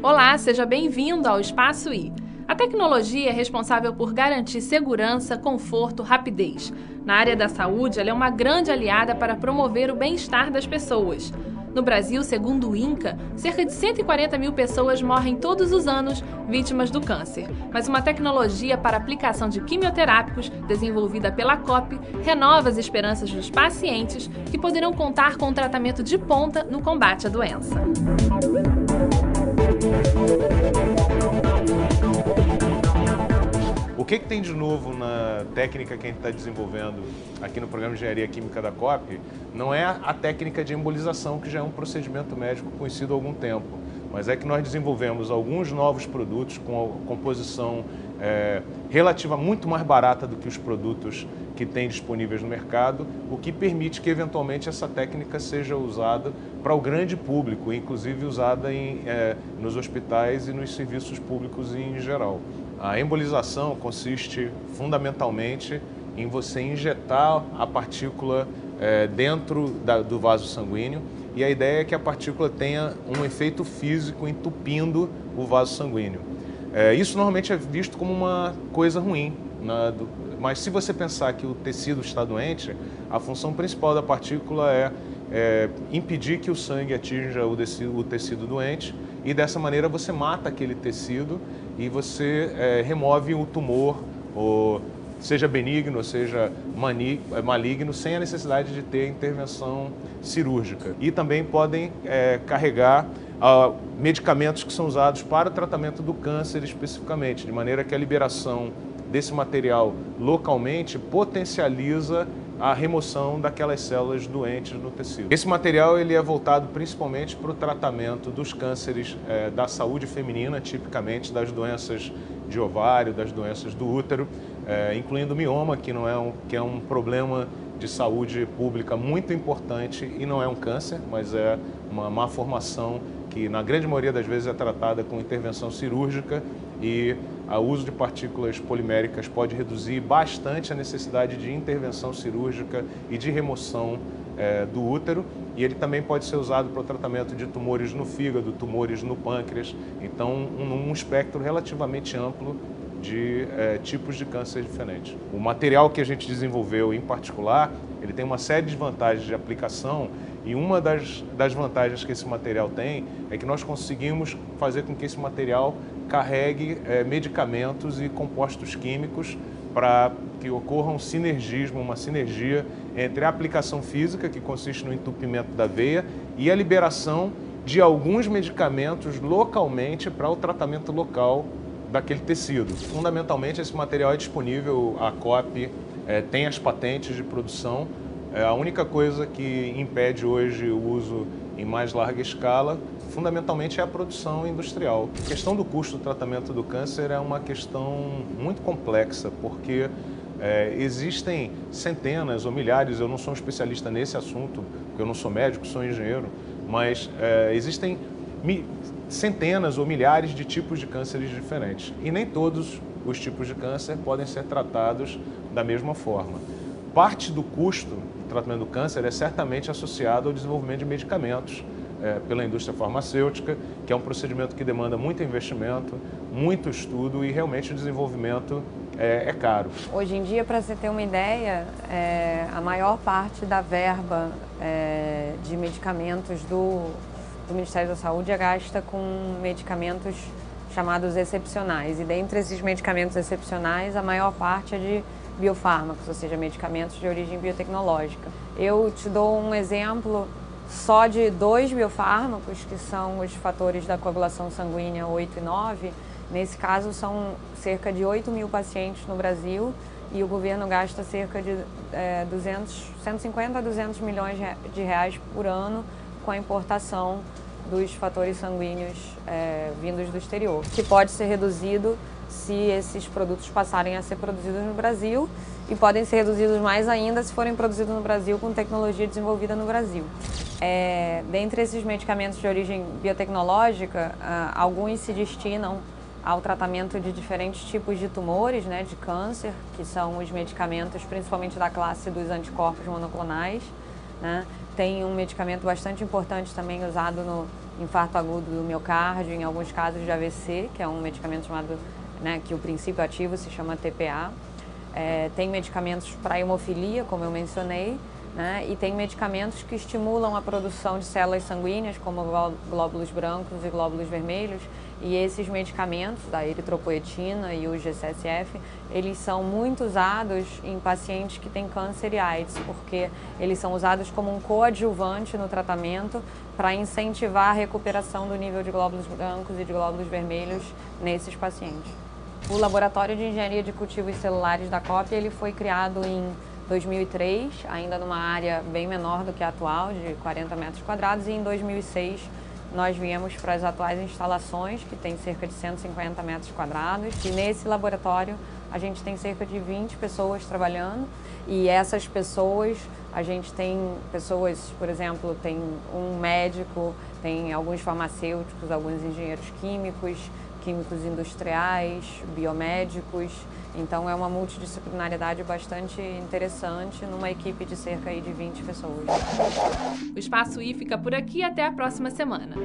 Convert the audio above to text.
Olá, seja bem-vindo ao Espaço I. A tecnologia é responsável por garantir segurança, conforto, rapidez. Na área da saúde, ela é uma grande aliada para promover o bem-estar das pessoas. No Brasil, segundo o INCA, cerca de 140 mil pessoas morrem todos os anos vítimas do câncer. Mas uma tecnologia para aplicação de quimioterápicos, desenvolvida pela COP, renova as esperanças dos pacientes que poderão contar com um tratamento de ponta no combate à doença. O que tem de novo na técnica que a gente está desenvolvendo aqui no Programa de Engenharia Química da COP não é a técnica de embolização, que já é um procedimento médico conhecido há algum tempo, mas é que nós desenvolvemos alguns novos produtos com a composição relativa muito mais barata do que os produtos que tem disponíveis no mercado, o que permite que eventualmente essa técnica seja usada para o grande público, inclusive usada nos hospitais e nos serviços públicos em geral. A embolização consiste fundamentalmente em você injetar a partícula dentro do vaso sanguíneo, e a ideia é que a partícula tenha um efeito físico entupindo o vaso sanguíneo. Isso normalmente é visto como uma coisa ruim, mas se você pensar que o tecido está doente, a função principal da partícula é impedir que o sangue atinja o tecido doente, e dessa maneira você mata aquele tecido e você remove o tumor, seja benigno ou seja maligno, sem a necessidade de ter intervenção cirúrgica. E também podem carregar medicamentos que são usados para o tratamento do câncer especificamente, de maneira que a liberação desse material localmente potencializa a remoção daquelas células doentes no tecido. Esse material ele é voltado principalmente para o tratamento dos cânceres da saúde feminina, tipicamente das doenças de ovário, das doenças do útero, incluindo mioma, que é um problema de saúde pública muito importante e não é um câncer, mas é uma malformação que na grande maioria das vezes é tratada com intervenção cirúrgica, e o uso de partículas poliméricas pode reduzir bastante a necessidade de intervenção cirúrgica e de remoção do útero, e ele também pode ser usado para o tratamento de tumores no fígado, tumores no pâncreas, então um espectro relativamente amplo de tipos de câncer diferentes. O material que a gente desenvolveu em particular, ele tem uma série de vantagens de aplicação, e uma das vantagens que esse material tem é que nós conseguimos fazer com que esse material carregue medicamentos e compostos químicos para que ocorra um sinergismo, uma sinergia entre a aplicação física, que consiste no entupimento da veia, e a liberação de alguns medicamentos localmente para o tratamento local daquele tecido. Fundamentalmente, esse material é disponível, a COP tem as patentes de produção. A única coisa que impede hoje o uso em mais larga escala, fundamentalmente, é a produção industrial. A questão do custo do tratamento do câncer é uma questão muito complexa, porque existem centenas ou milhares, eu não sou um especialista nesse assunto, porque eu não sou médico, sou engenheiro, mas existem centenas ou milhares de tipos de cânceres diferentes, e nem todos os tipos de câncer podem ser tratados da mesma forma. Parte do custo do tratamento do câncer é certamente associado ao desenvolvimento de medicamentos pela indústria farmacêutica, que é um procedimento que demanda muito investimento, muito estudo, e realmente o desenvolvimento é caro. Hoje em dia, para você ter uma ideia, a maior parte da verba de medicamentos do Ministério da Saúde é gasta com medicamentos chamados excepcionais, e dentre esses medicamentos excepcionais, a maior parte é de biofármacos, ou seja, medicamentos de origem biotecnológica. Eu te dou um exemplo só de 2 biofármacos, que são os fatores da coagulação sanguínea 8 e 9. Nesse caso, são cerca de 8 mil pacientes no Brasil, e o governo gasta cerca de 150 a 200 milhões de reais por ano com a importação dos fatores sanguíneos vindos do exterior, que pode ser reduzido se esses produtos passarem a ser produzidos no Brasil, e podem ser reduzidos mais ainda se forem produzidos no Brasil com tecnologia desenvolvida no Brasil. Dentre esses medicamentos de origem biotecnológica, alguns se destinam ao tratamento de diferentes tipos de tumores, né, de câncer, que são os medicamentos principalmente da classe dos anticorpos monoclonais. né? Tem um medicamento bastante importante também usado no infarto agudo do miocárdio, em alguns casos de AVC, que é um medicamento chamado, né, que o princípio ativo se chama TPA. Tem medicamentos para hemofilia, como eu mencionei, né, e tem medicamentos que estimulam a produção de células sanguíneas, como glóbulos brancos e glóbulos vermelhos, e esses medicamentos, a eritropoetina e o G-CSF, eles são muito usados em pacientes que têm câncer e AIDS, porque eles são usados como um coadjuvante no tratamento para incentivar a recuperação do nível de glóbulos brancos e de glóbulos vermelhos nesses pacientes. O Laboratório de Engenharia de Cultivos Celulares da COP, ele foi criado em 2003, ainda numa área bem menor do que a atual, de 40 metros quadrados, e em 2006 nós viemos para as atuais instalações, que tem cerca de 150 metros quadrados, e nesse laboratório a gente tem cerca de 20 pessoas trabalhando, e essas pessoas, a gente tem pessoas, por exemplo, tem um médico, tem alguns farmacêuticos, alguns engenheiros químicos industriais, biomédicos. Então é uma multidisciplinariedade bastante interessante numa equipe de cerca de 20 pessoas. O Espaço I fica por aqui e até a próxima semana.